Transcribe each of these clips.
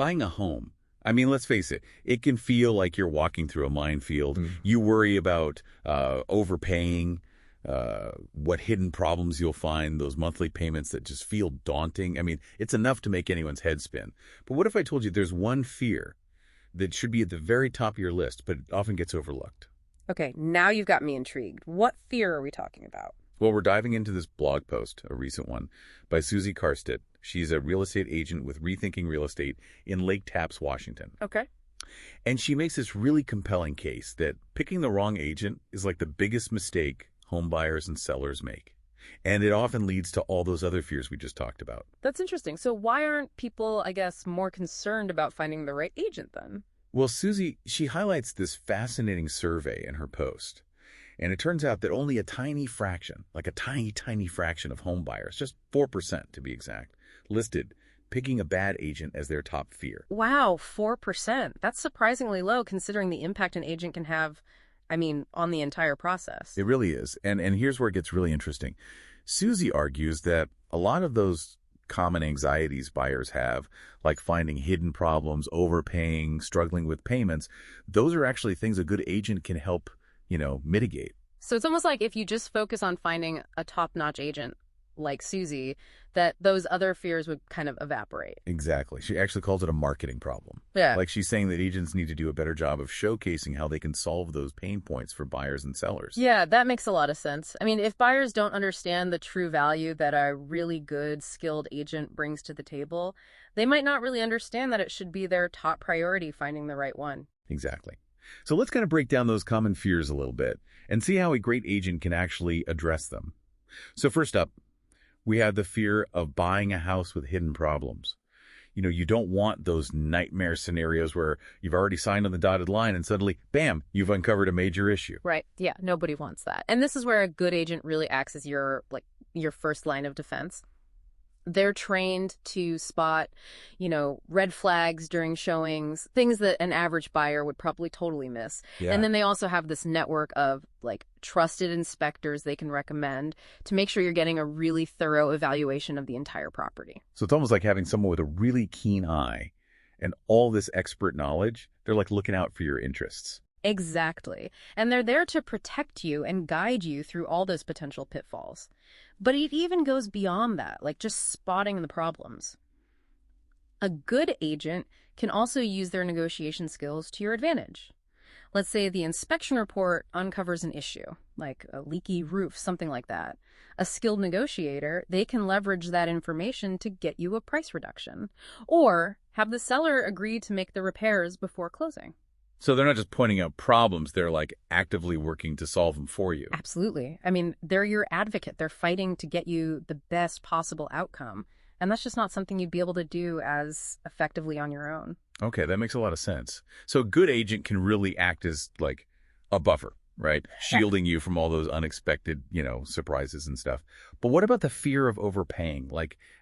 Buying a home. I mean, let's face it, it can feel like you're walking through a minefield. You worry about overpaying, what hidden problems you'll find, those monthly payments that just feel daunting. I mean, it's enough to make anyone's head spin. But what if I told you there's one fear that should be at the very top of your list, but it often gets overlooked? Okay, now you've got me intrigued. What fear are we talking about? Well, we're diving into this blog post, a recent one, by Susie Karstedt. She's a real estate agent with Rethinking Real Estate in Lake Tapps, Washington. Okay. And she makes this really compelling case that picking the wrong agent is like the biggest mistake home buyers and sellers make. And it often leads to all those other fears we just talked about. That's interesting. So why aren't people, I guess, more concerned about finding the right agent then? Well, Susie, she highlights this fascinating survey in her post. And it turns out that only a tiny fraction, like a tiny, tiny fraction of home buyers, just 4% to be exact, listed picking a bad agent as their top fear. Wow, 4%. That's surprisingly low considering the impact an agent can have, on the entire process. It really is. And here's where it gets really interesting. Susie argues that a lot of those common anxieties buyers have, like finding hidden problems, overpaying, struggling with payments, those are actually things a good agent can help mitigate. So it's almost like if you just focus on finding a top-notch agent like Susie, that those other fears would kind of evaporate. Exactly. She actually calls it a marketing problem. Yeah. Like she's saying that agents need to do a better job of showcasing how they can solve those pain points for buyers and sellers. Yeah, that makes a lot of sense. If buyers don't understand the true value that a really good, skilled agent brings to the table, they might not really understand that it should be their top priority finding the right one. Exactly. So let's kind of break down those common fears a little bit and see how a great agent can actually address them. So first up, we have the fear of buying a house with hidden problems. You don't want those nightmare scenarios where you've already signed on the dotted line and suddenly, bam, you've uncovered a major issue. Right. Yeah, nobody wants that. And this is where a good agent really acts as your first line of defense. They're trained to spot, red flags during showings, things that an average buyer would probably totally miss. Yeah. And then they also have this network of trusted inspectors they can recommend to make sure you're getting a really thorough evaluation of the entire property. So it's almost like having someone with a really keen eye and all this expert knowledge. They're like looking out for your interests. Exactly. And they're there to protect you and guide you through all those potential pitfalls. But it even goes beyond that, like just spotting the problems. A good agent can also use their negotiation skills to your advantage. Let's say the inspection report uncovers an issue, like a leaky roof, something like that. A skilled negotiator, they can leverage that information to get you a price reduction, or have the seller agree to make the repairs before closing. So they're not just pointing out problems, they're actively working to solve them for you. Absolutely. They're your advocate. They're fighting to get you the best possible outcome. And that's just not something you'd be able to do as effectively on your own. Okay, that makes a lot of sense. So a good agent can really act as a buffer, right? Shielding you from all those unexpected, surprises and stuff. But what about the fear of overpaying?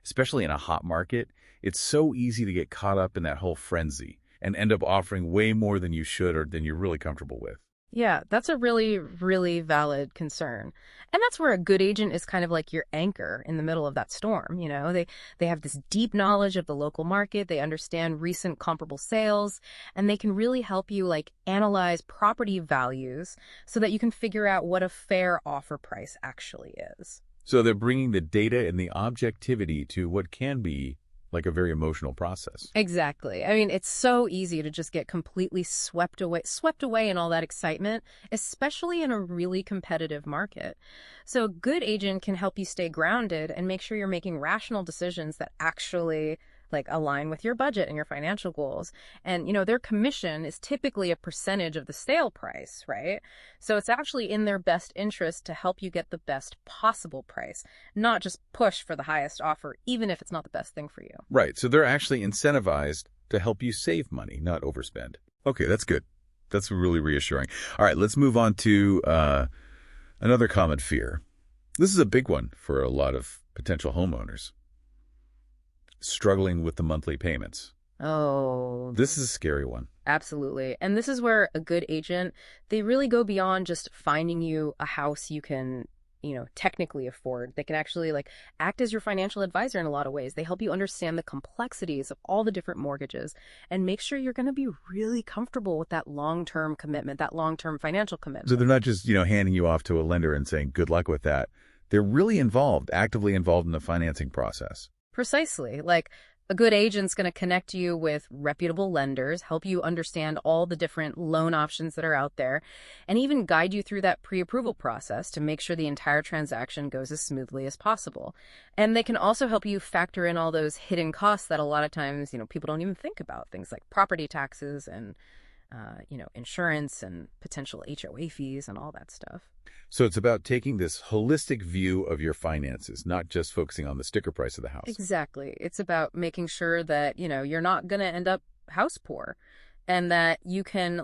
Especially in a hot market, it's so easy to get caught up in that whole frenzy and end up offering way more than you should or than you're really comfortable with. Yeah, that's a really, really valid concern. And that's where a good agent is kind of like your anchor in the middle of that storm. They have this deep knowledge of the local market. They understand recent comparable sales, and they can really help you analyze property values so that you can figure out what a fair offer price actually is. So they're bringing the data and the objectivity to what can be a very emotional process. Exactly. It's so easy to just get completely swept away in all that excitement, especially in a really competitive market. So a good agent can help you stay grounded and make sure you're making rational decisions that actually align with your budget and your financial goals. And, their commission is typically a percentage of the sale price, right? So it's actually in their best interest to help you get the best possible price, not just push for the highest offer, even if it's not the best thing for you. Right. So they're actually incentivized to help you save money, not overspend. Okay, that's good. That's really reassuring. All right, let's move on to another common fear. This is a big one for a lot of potential homeowners. Struggling with the monthly payments. Oh. This is a scary one. Absolutely. And this is where a good agent, they really go beyond just finding you a house you can technically afford. They can actually like act as your financial advisor in a lot of ways. They help you understand the complexities of all the different mortgages and make sure you're going to be really comfortable with that long-term commitment, that long-term financial commitment. So they're not just, handing you off to a lender and saying, good luck with that. They're really involved, actively involved in the financing process. Precisely. Like a good agent's going to connect you with reputable lenders, help you understand all the different loan options that are out there, and even guide you through that pre-approval process to make sure the entire transaction goes as smoothly as possible. And they can also help you factor in all those hidden costs that a lot of times, people don't even think about, things like property taxes and, insurance and potential HOA fees and all that stuff. So it's about taking this holistic view of your finances, not just focusing on the sticker price of the house. Exactly. It's about making sure that, you're not going to end up house poor and that you can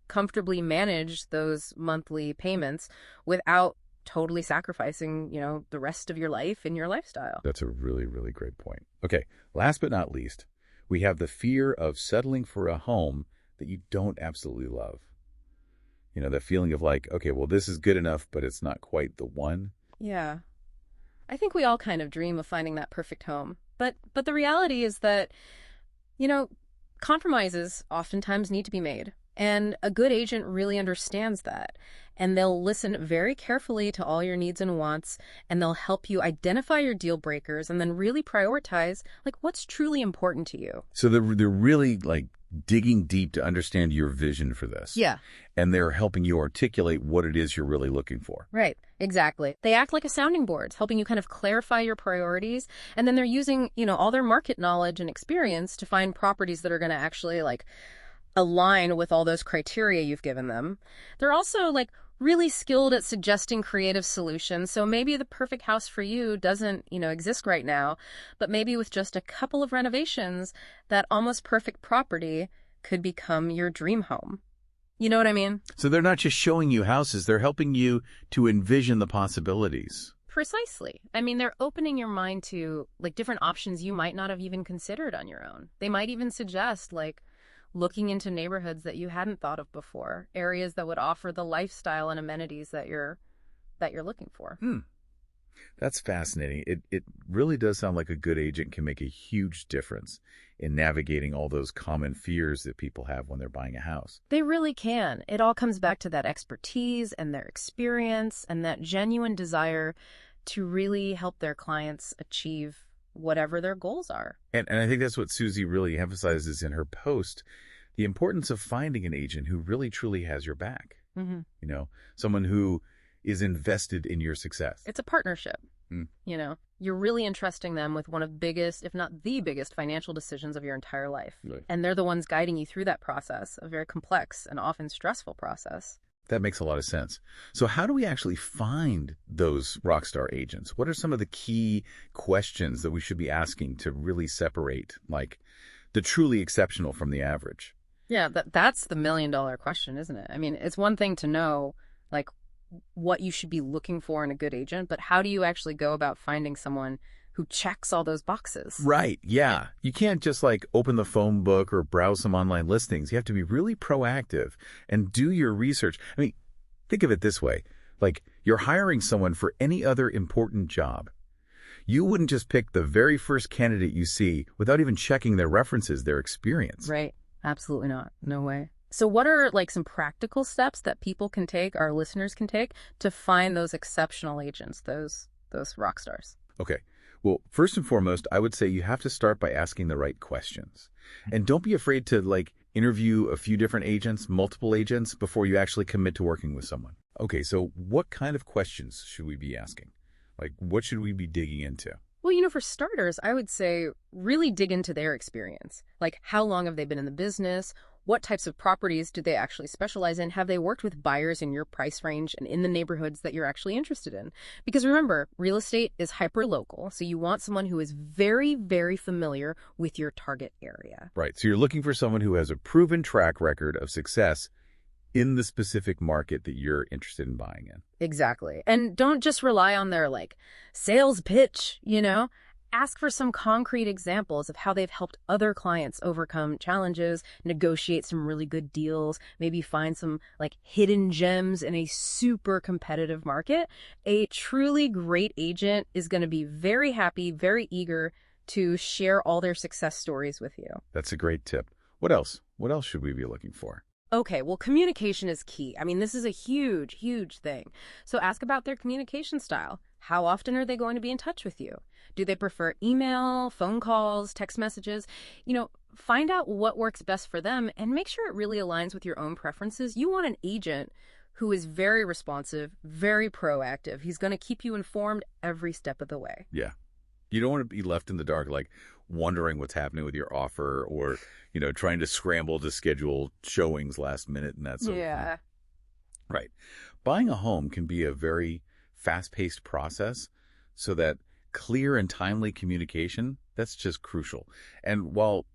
comfortably manage those monthly payments without totally sacrificing, the rest of your life and your lifestyle. That's a really, really great point. Okay. Last but not least, we have the fear of settling for a home that you don't absolutely love. That feeling of okay, well, this is good enough, but it's not quite the one. Yeah. I think we all kind of dream of finding that perfect home. But the reality is that, compromises oftentimes need to be made. And a good agent really understands that. And they'll listen very carefully to all your needs and wants, and they'll help you identify your deal breakers and then really prioritize what's truly important to you. So they're really digging deep to understand your vision for this. Yeah. And they're helping you articulate what it is you're really looking for. Right. Exactly. They act like a sounding board, helping you kind of clarify your priorities. And then they're using, all their market knowledge and experience to find properties that are going to actually align with all those criteria you've given them. They're also really skilled at suggesting creative solutions. So maybe the perfect house for you doesn't, exist right now, but maybe with just a couple of renovations, that almost perfect property could become your dream home. You know what I mean? So they're not just showing you houses, they're helping you to envision the possibilities. Precisely. I mean, they're opening your mind to different options you might not have even considered on your own. They might even suggest looking into neighborhoods that you hadn't thought of before, areas that would offer the lifestyle and amenities that you're looking for. That's fascinating. It really does sound like a good agent can make a huge difference in navigating all those common fears that people have when they're buying a house. They really can. It all comes back to that expertise and their experience and that genuine desire to really help their clients achieve whatever their goals are. And I think that's what Susie really emphasizes in her post, the importance of finding an agent who really truly has your back. Mm-hmm. Someone who is invested in your success. It's a partnership. You're really entrusting them with one of the biggest, if not the biggest, financial decisions of your entire life. Right. And they're the ones guiding you through that process, a very complex and often stressful process. That makes a lot of sense. So how do we actually find those rock star agents? What are some of the key questions that we should be asking to really separate the truly exceptional from the average? Yeah, that's the million-dollar question, isn't it? I mean, it's one thing to know what you should be looking for in a good agent, but how do you actually go about finding someone who checks all those boxes? Right. Yeah. You can't just open the phone book or browse some online listings. You have to be really proactive and do your research. I mean, think of it this way. You're hiring someone for any other important job. You wouldn't just pick the very first candidate you see without even checking their references, their experience. Right. Absolutely not. No way. So what are some practical steps that people can take, our listeners can take, to find those exceptional agents, those rock stars? Okay. Well, first and foremost, I would say you have to start by asking the right questions. And don't be afraid to interview a few different agents, multiple agents, before you actually commit to working with someone. Okay, so what kind of questions should we be asking? What should we be digging into? Well, for starters, I would say really dig into their experience. How long have they been in the business? What types of properties do they actually specialize in? Have they worked with buyers in your price range and in the neighborhoods that you're actually interested in? Because remember, real estate is hyper-local, so you want someone who is very, very familiar with your target area. Right. So you're looking for someone who has a proven track record of success in the specific market that you're interested in buying in. Exactly. And don't just rely on their sales pitch, ask for some concrete examples of how they've helped other clients overcome challenges, negotiate some really good deals, maybe find some like hidden gems in a super competitive market. A truly great agent is going to be very happy, very eager to share all their success stories with you. That's a great tip. What else? What else should we be looking for? Okay, well, communication is key. I mean, this is a huge, huge thing. So ask about their communication style. How often are they going to be in touch with you? Do they prefer email, phone calls, text messages? Find out what works best for them and make sure it really aligns with your own preferences. You want an agent who is very responsive, very proactive. He's going to keep you informed every step of the way. Yeah. You don't want to be left in the dark, like wondering what's happening with your offer or, trying to scramble to schedule showings last minute and that sort of thing. Right. Buying a home can be a very fast-paced process, so that clear and timely communication, that's just crucial. And while,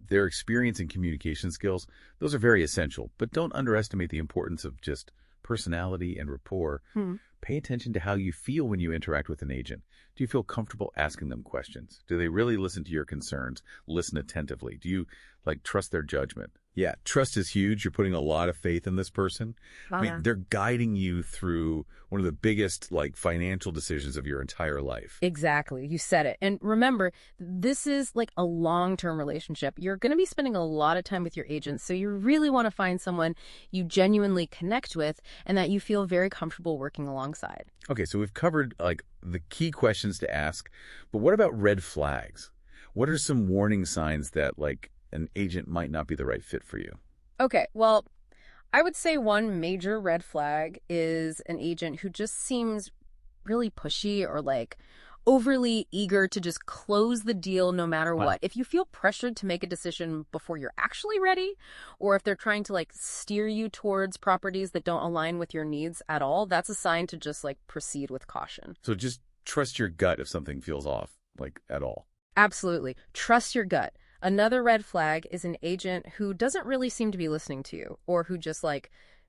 their experience and communication skills, those are very essential, but don't underestimate the importance of just personality and rapport. Pay attention to how you feel when you interact with an agent. Do you feel comfortable asking them questions? Do they really listen to your concerns, listen attentively? Do you, trust their judgment? Yeah, trust is huge. You're putting a lot of faith in this person. I mean, they're guiding you through one of the biggest, financial decisions of your entire life. Exactly. You said it. And remember, this is a long-term relationship. You're going to be spending a lot of time with your agent, so you really want to find someone you genuinely connect with and that you feel very comfortable working alongside. Okay, so we've covered, the key questions to ask, but what about red flags? What are some warning signs that, an agent might not be the right fit for you? Okay, well, I would say one major red flag is an agent who just seems really pushy or overly eager to just close the deal no matter what. If you feel pressured to make a decision before you're actually ready, or if they're trying to steer you towards properties that don't align with your needs at all, that's a sign to just proceed with caution. So just trust your gut if something feels off, at all. Absolutely. Trust your gut. Another red flag is an agent who doesn't really seem to be listening to you, or who just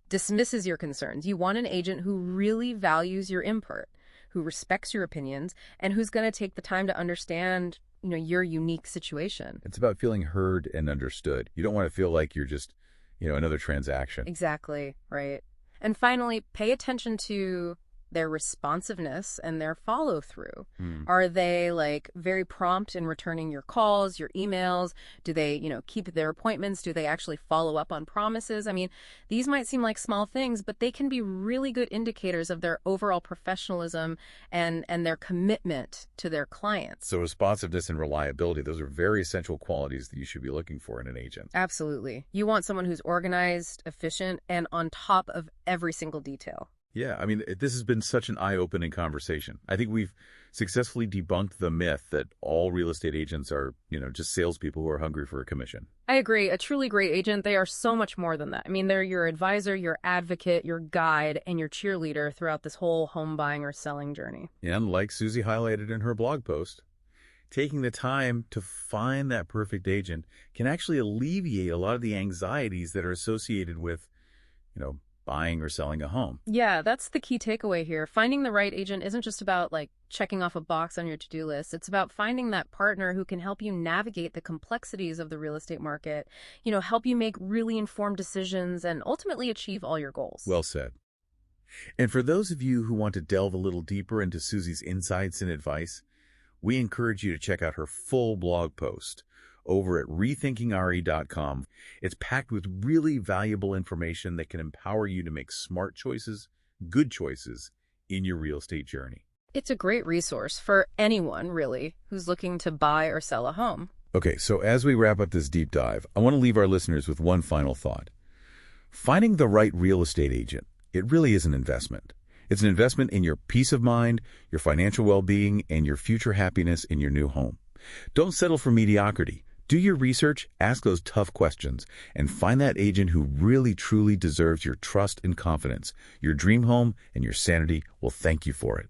dismisses your concerns. You want an agent who really values your input, who respects your opinions, and who's going to take the time to understand, your unique situation. It's about feeling heard and understood. You don't want to feel like you're just, another transaction. Exactly, right. And finally, pay attention to their responsiveness and their follow-through. Are they very prompt in returning your calls, your emails? Do they, keep their appointments? Do they actually follow up on promises? I mean, these might seem like small things, but they can be really good indicators of their overall professionalism and their commitment to their clients. So responsiveness and reliability, those are very essential qualities that you should be looking for in an agent. Absolutely. You want someone who's organized, efficient, and on top of every single detail. Yeah, I mean, this has been such an eye-opening conversation. I think we've successfully debunked the myth that all real estate agents are, just salespeople who are hungry for a commission. I agree. A truly great agent, they are so much more than that. I mean, they're your advisor, your advocate, your guide, and your cheerleader throughout this whole home buying or selling journey. And like Susie highlighted in her blog post, taking the time to find that perfect agent can actually alleviate a lot of the anxieties that are associated with, buying or selling a home. Yeah, that's the key takeaway here. Finding the right agent isn't just about checking off a box on your to-do list. It's about finding that partner who can help you navigate the complexities of the real estate market, help you make really informed decisions and ultimately achieve all your goals. Well said. And for those of you who want to delve a little deeper into Susie's insights and advice, we encourage you to check out her full blog post over at rethinkingre.com. It's packed with really valuable information that can empower you to make smart choices, good choices in your real estate journey. It's a great resource for anyone, really, who's looking to buy or sell a home. Okay, so as we wrap up this deep dive, I want to leave our listeners with one final thought. Finding the right real estate agent, it really is an investment. It's an investment in your peace of mind, your financial well-being, and your future happiness in your new home. Don't settle for mediocrity. Do your research, ask those tough questions, and find that agent who really truly deserves your trust and confidence. Your dream home and your sanity will thank you for it.